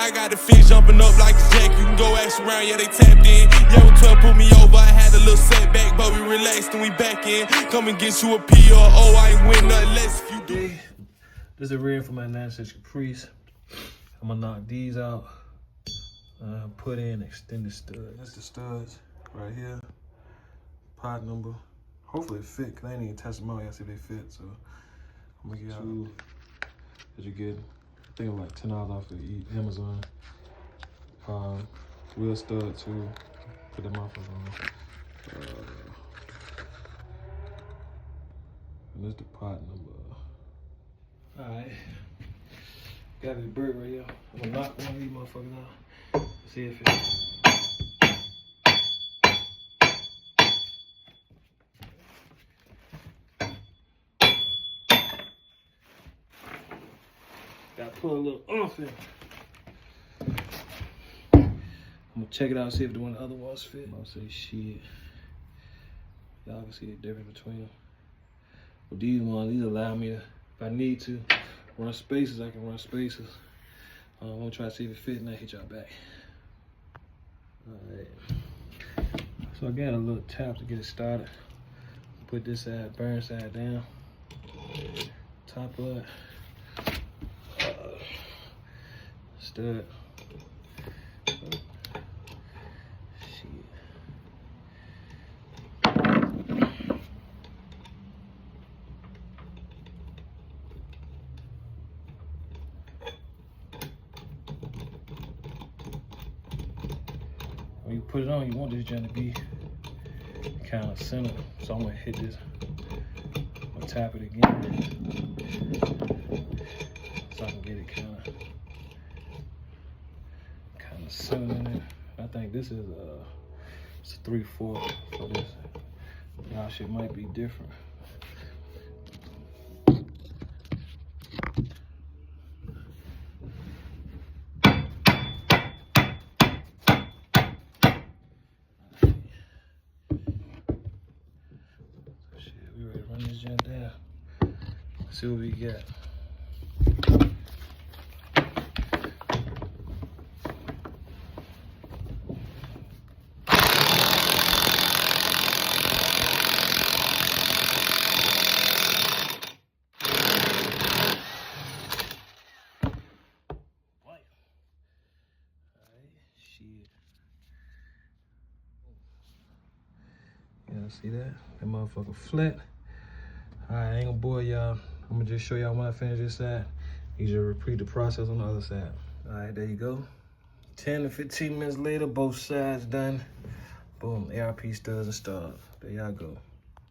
I got the fish jumping up like a jack. You can go ask around, yeah, they tapped in. Yeah, when 12 pulled me over, I had a little setback, but we relaxed and we back in. Come and get you a P or O, I ain't win nothing less if you do. This is a rear for my 96 Caprice. I'm gonna knock these out. Put in extended studs. That's the studs right here. Pod number. Hopefully it fit, cause I ain't even test them out yet, see if they fit. So I'm gonna get two that you get. I think I'm like $10 off of Amazon. Real stud too. Put them off on. And this the pod number. Alright. Got this bird right here. I'm gonna knock one of these motherfuckers out. See if it. Gotta put a little oomph in. I'm gonna check it out, see if the one the other ones fit. I'll say shit. Y'all can see the difference between them. But these ones, these allow me to, if I need to run spaces, I can run spaces. I'm gonna try to see if it fits and I hit y'all back. Alright. So I got a little tap to get it started. Put this side, burn side down. Top of it. Stud. Shit. When you put it on, you want this joint to be kind of centered. So I'm gonna hit this. I'm gonna tap it again. So I can get it kind of centered in it. I think this is it's a 3/4 for this. Y'all shit might be different. We ready to run this joint down. See what we got. Shit. Yeah, see that? That motherfucker flat. Alright, I ain't gonna bore y'all. I'm gonna just show y'all when I finish this side. You just repeat the process on the other side. Alright, there you go. 10 to 15 minutes later, both sides done. Boom, ARP studs installed. There y'all go.